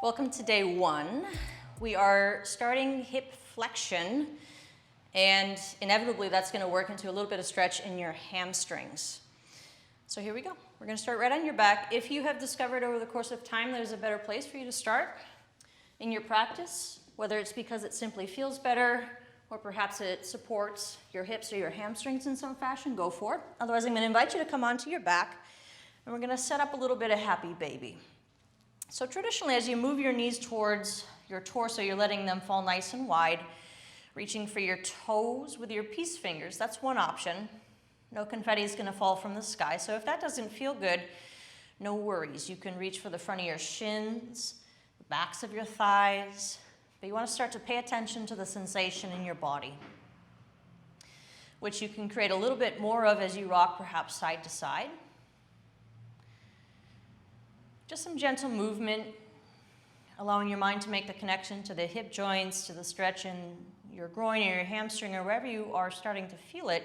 Welcome to day one. We are starting hip flexion, and inevitably that's going to work into a little bit of stretch in your hamstrings. So here we go. We're going to start right on your back. If you have discovered over the course of time there's a better place for you to start in your practice, whether it's because it simply feels better or perhaps it supports your hips or your hamstrings in some fashion, go for it. Otherwise, I'm going to invite you to come onto your back, and we're going to set up a little bit of happy baby. So traditionally, as you move your knees towards your torso, you're letting them fall nice and wide, reaching for your toes with your peace fingers. That's one option. No confetti is going to fall from the sky. So if that doesn't feel good, no worries. You can reach for the front of your shins, the backs of your thighs, but you want to start to pay attention to the sensation in your body, which you can create a little bit more of as you rock perhaps side to side. Just some gentle movement, allowing your mind to make the connection to the hip joints, to the stretch in your groin or your hamstring or wherever you are starting to feel it.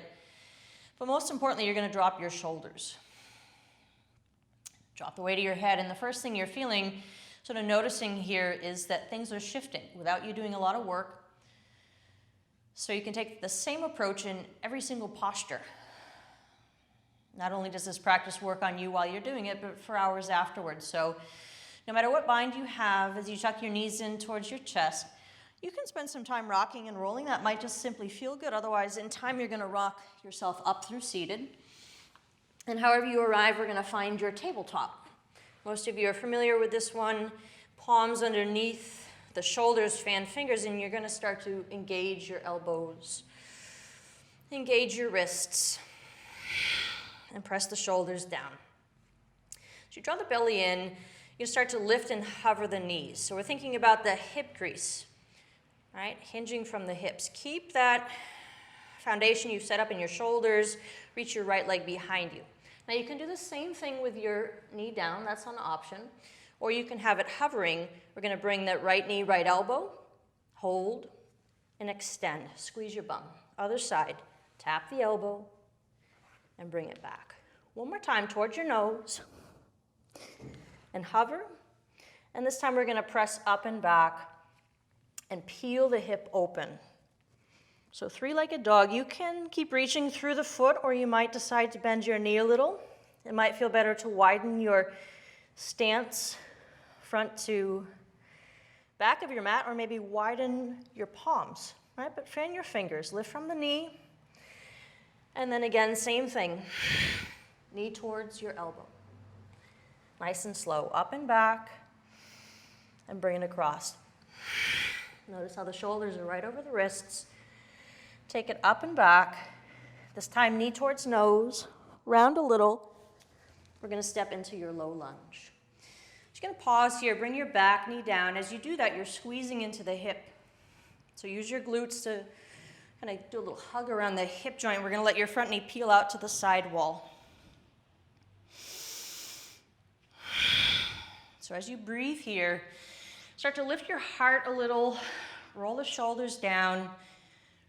But most importantly, you're going to drop your shoulders. Drop the weight of your head, and the first thing you're feeling, sort of noticing here, is that things are shifting without you doing a lot of work. So you can take the same approach in every single posture. Not only does this practice work on you while you're doing it, but for hours afterwards. So no matter what bind you have, as you tuck your knees in towards your chest, you can spend some time rocking and rolling. That might just simply feel good. Otherwise, in time, you're going to rock yourself up through seated. And however you arrive, we're going to find your tabletop. Most of you are familiar with this one. Palms underneath the shoulders, fan fingers, and you're going to start to engage your elbows. Engage your wrists. And press the shoulders down. As you draw the belly in, you start to lift and hover the knees. So we're thinking about the hip crease, right? Hinging from the hips. Keep that foundation you've set up in your shoulders. Reach your right leg behind you. Now you can do the same thing with your knee down. That's an option. Or you can have it hovering. We're going to bring that right knee, right elbow. Hold and extend. Squeeze your bum. Other side. Tap the elbow. And bring it back. One more time towards your nose. And hover. And this time we're going to press up and back and peel the hip open. So three-legged dog. You can keep reaching through the foot, or you might decide to bend your knee a little. It might feel better to widen your stance front to back of your mat, or maybe widen your palms, right? But fan your fingers. Lift from the knee. And then again, same thing. Knee towards your elbow. Nice and slow. Up and back. And bring it across. Notice how the shoulders are right over the wrists. Take it up and back. This time, knee towards nose. Round a little. We're going to step into your low lunge. Just going to pause here. Bring your back knee down. As you do that, you're squeezing into the hip. So use your glutes to kind of do a little hug around the hip joint. We're going to let your front knee peel out to the side wall. So as you breathe here, start to lift your heart a little, roll the shoulders down.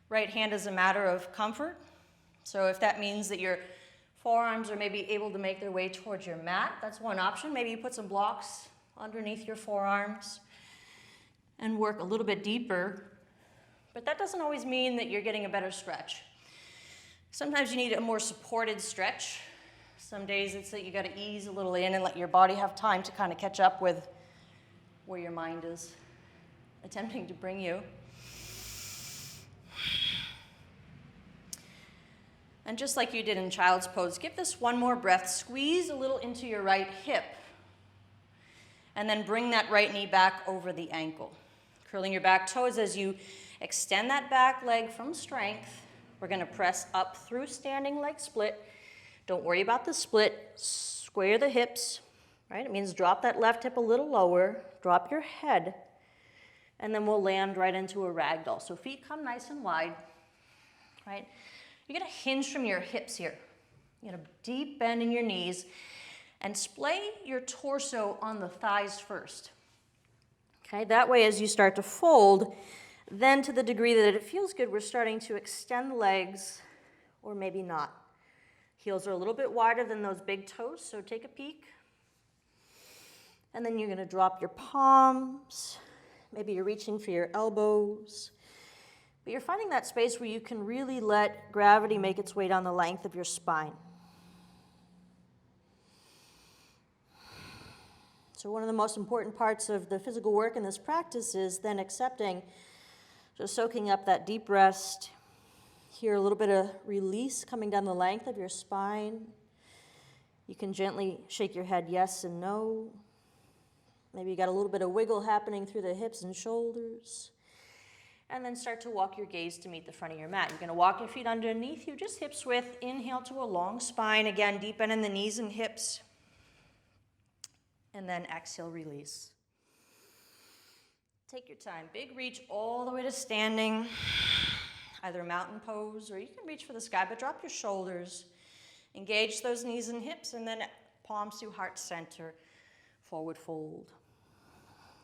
Right hand is a matter of comfort. So if that means that your forearms are maybe able to make their way towards your mat, that's one option. Maybe you put some blocks underneath your forearms and work a little bit deeper. But that doesn't always mean that you're getting a better stretch. Sometimes you need a more supported stretch. Some days it's that you got to ease a little in and let your body have time to kind of catch up with where your mind is attempting to bring you. And just like you did in child's pose, give this one more breath. Squeeze a little into your right hip. And then bring that right knee back over the ankle. Curling your back toes as you extend that back leg from strength. We're going to press up through standing leg split. Don't worry about the split. Square the hips, right? It means drop that left hip a little lower. Drop your head. And then we'll land right into a ragdoll. So feet come nice and wide, right? You're going to hinge from your hips here. You're going to deep bend in your knees and splay your torso on the thighs first. Okay, that way as you start to fold, then to the degree that it feels good, we're starting to extend the legs, or maybe not. Heels are a little bit wider than those big toes, so take a peek. And then you're going to drop your palms. Maybe you're reaching for your elbows. But you're finding that space where you can really let gravity make its way down the length of your spine. So one of the most important parts of the physical work in this practice is then accepting, just soaking up that deep rest. Here, a little bit of release coming down the length of your spine. You can gently shake your head yes and no. Maybe you got a little bit of wiggle happening through the hips and shoulders. And then start to walk your gaze to meet the front of your mat. You're going to walk your feet underneath you, just hips width. Inhale to a long spine. Again, deep bend in the knees and hips. And then exhale, release. Take your time. Big reach all the way to standing. Either mountain pose, or you can reach for the sky, but drop your shoulders. Engage those knees and hips, and then palms to heart center, forward fold.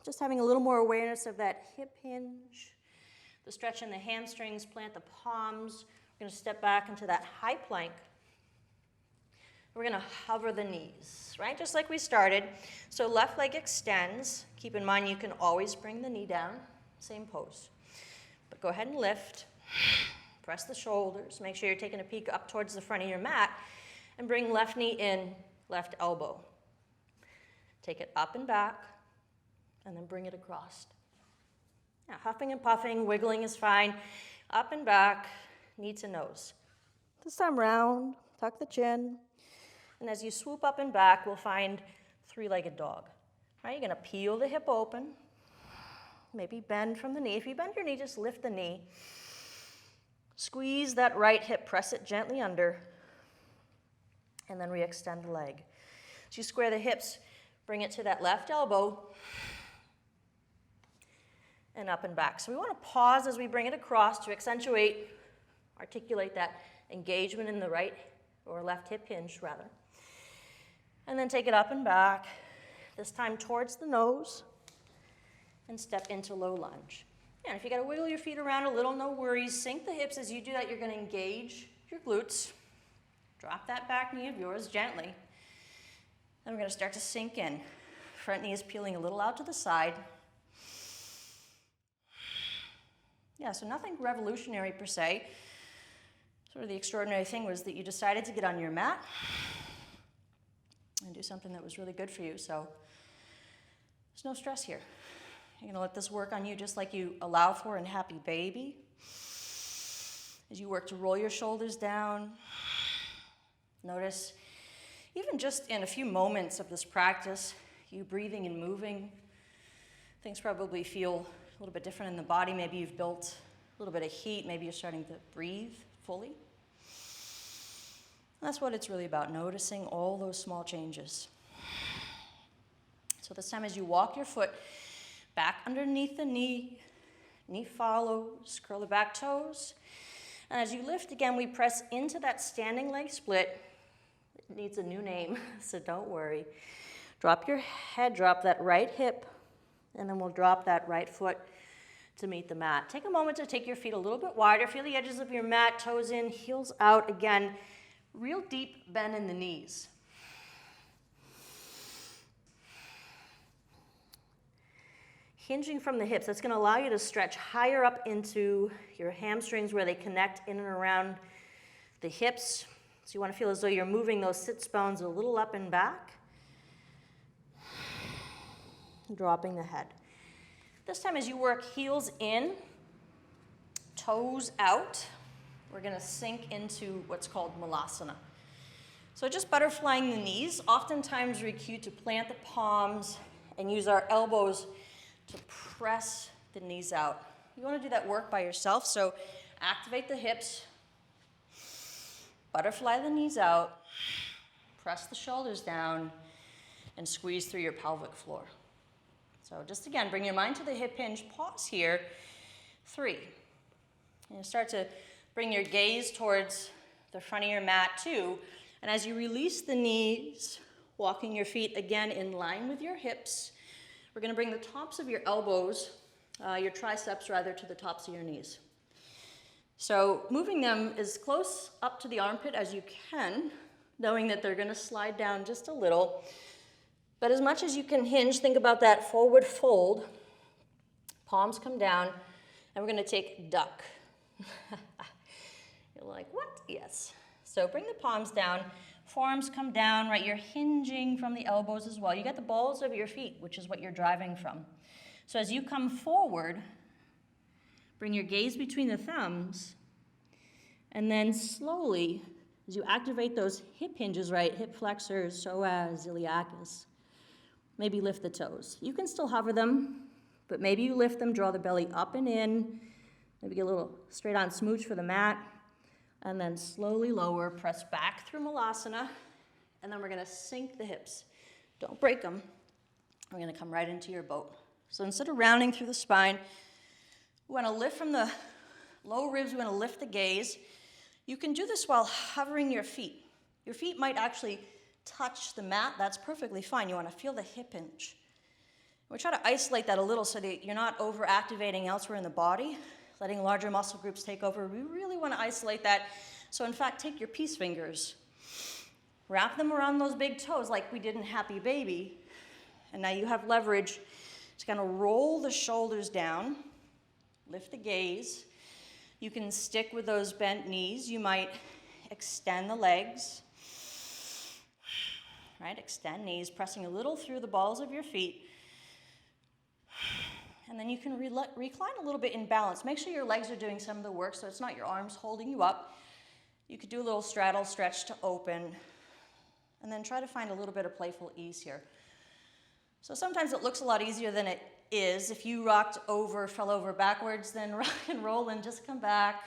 Just having a little more awareness of that hip hinge. The stretch in the hamstrings, plant the palms. We're going to step back into that high plank. We're going to hover the knees, right? Just like we started. So left leg extends. Keep in mind you can always bring the knee down. Same pose. But go ahead and lift. Press the shoulders. Make sure you're taking a peek up towards the front of your mat. And bring left knee in, left elbow. Take it up and back. And then bring it across. Now, huffing and puffing, wiggling is fine. Up and back, knee to nose. This time round, tuck the chin. And as you swoop up and back, we'll find three-legged dog. Right, you're going to peel the hip open. Maybe bend from the knee. If you bend your knee, just lift the knee. Squeeze that right hip, press it gently under. And then re-extend the leg. As you square the hips, bring it to that left elbow. And up and back. So we want to pause as we bring it across to accentuate, articulate that engagement in the right or left hip hinge rather. And then take it up and back, this time towards the nose, and step into low lunge. And if you got to wiggle your feet around a little, no worries. Sink the hips. As you do that, you're going to engage your glutes. Drop that back knee of yours gently. Then we're going to start to sink in. Front knee is peeling a little out to the side. Yeah, so nothing revolutionary per se. Sort of the extraordinary thing was that you decided to get on your mat and do something that was really good for you. So there's no stress here. You're going to let this work on you just like you allow for in Happy Baby. As you work to roll your shoulders down, notice even just in a few moments of this practice, you breathing and moving, things probably feel a little bit different in the body. Maybe you've built a little bit of heat. Maybe you're starting to breathe fully. That's what it's really about, noticing all those small changes. So this time as you walk your foot back underneath the knee, knee follows, curl the back toes. And as you lift again, we press into that standing leg split. It needs a new name, so don't worry. Drop your head, drop that right hip, and then we'll drop that right foot to meet the mat. Take a moment to take your feet a little bit wider. Feel the edges of your mat, toes in, heels out. Again, real deep bend in the knees. Hinging from the hips, that's going to allow you to stretch higher up into your hamstrings where they connect in and around the hips. So you want to feel as though you're moving those sits bones a little up and back. Dropping the head. This time as you work heels in, toes out, we're going to sink into what's called malasana. So just butterflying the knees. Oftentimes we're cued to plant the palms and use our elbows to press the knees out. You want to do that work by yourself, so activate the hips, butterfly the knees out, press the shoulders down, and squeeze through your pelvic floor. So just again, bring your mind to the hip hinge, pause here, 3. And you start to bring your gaze towards the front of your mat, 2. And as you release the knees, walking your feet again in line with your hips, we're going to bring the tops of your elbows, your triceps rather, to the tops of your knees. So moving them as close up to the armpit as you can, knowing that they're going to slide down just a little. But as much as you can hinge, think about that forward fold. Palms come down, and we're going to take duck. You're like, what? Yes. So bring the palms down, forearms come down, right? You're hinging from the elbows as well. You got the balls of your feet, which is what you're driving from. So as you come forward, bring your gaze between the thumbs, and then slowly, as you activate those hip hinges, right? Hip flexors, psoas, iliacus, maybe lift the toes. You can still hover them, but maybe you lift them, draw the belly up and in, maybe get a little straight on smooch for the mat, and then slowly lower, press back through Malasana, and then we're gonna sink the hips. Don't break them. We're gonna come right into your boat. So instead of rounding through the spine, we wanna lift from the low ribs, we wanna lift the gaze. You can do this while hovering your feet. Your feet might actually touch the mat, that's perfectly fine. You wanna feel the hip hinge. We try to isolate that a little so that you're not over-activating elsewhere in the body, letting larger muscle groups take over. We really want to isolate that. So in fact, take your peace fingers, wrap them around those big toes like we did in Happy Baby, and now you have leverage to kind of roll the shoulders down, lift the gaze. You can stick with those bent knees. You might extend the legs, right? Extend knees, pressing a little through the balls of your feet. And then you can recline a little bit in balance. Make sure your legs are doing some of the work so it's not your arms holding you up. You could do a little straddle stretch to open, and then try to find a little bit of playful ease here. So sometimes it looks a lot easier than it is. If you rocked over, fell over backwards, then rock and roll and just come back.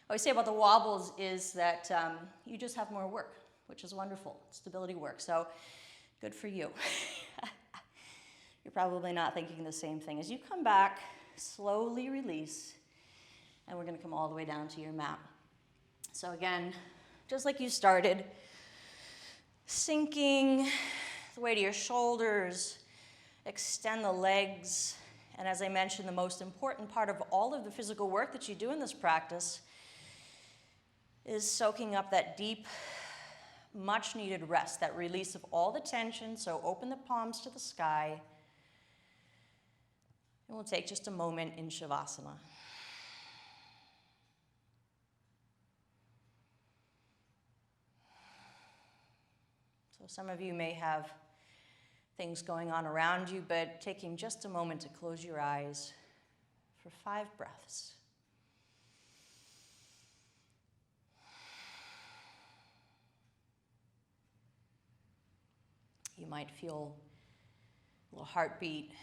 What I say about the wobbles is that you just have more work, which is wonderful. Stability work, so good for you. You're probably not thinking the same thing. As you come back, slowly release, and we're gonna come all the way down to your mat. So again, just like you started, sinking the weight of your shoulders, extend the legs, and as I mentioned, the most important part of all of the physical work that you do in this practice is soaking up that deep, much needed rest, that release of all the tension. So open the palms to the sky. And we'll take just a moment in Shavasana. So some of you may have things going on around you, but taking just a moment to close your eyes for 5 breaths. You might feel a little heartbeat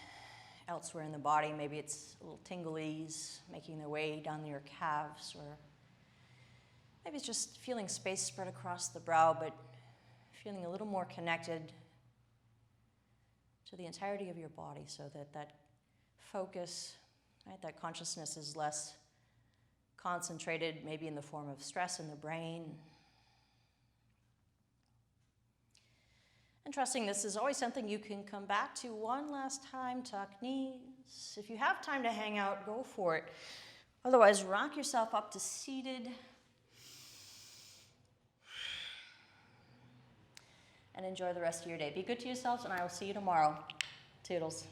elsewhere in the body. Maybe it's a little tinglies making their way down your calves, or maybe it's just feeling space spread across the brow, but feeling a little more connected to the entirety of your body, so that that focus, right, that consciousness is less concentrated, maybe in the form of stress in the brain. And trusting this is always something you can come back to one last time. Tuck knees. If you have time to hang out, go for it. Otherwise, rock yourself up to seated. And enjoy the rest of your day. Be good to yourselves, and I will see you tomorrow. Toodles.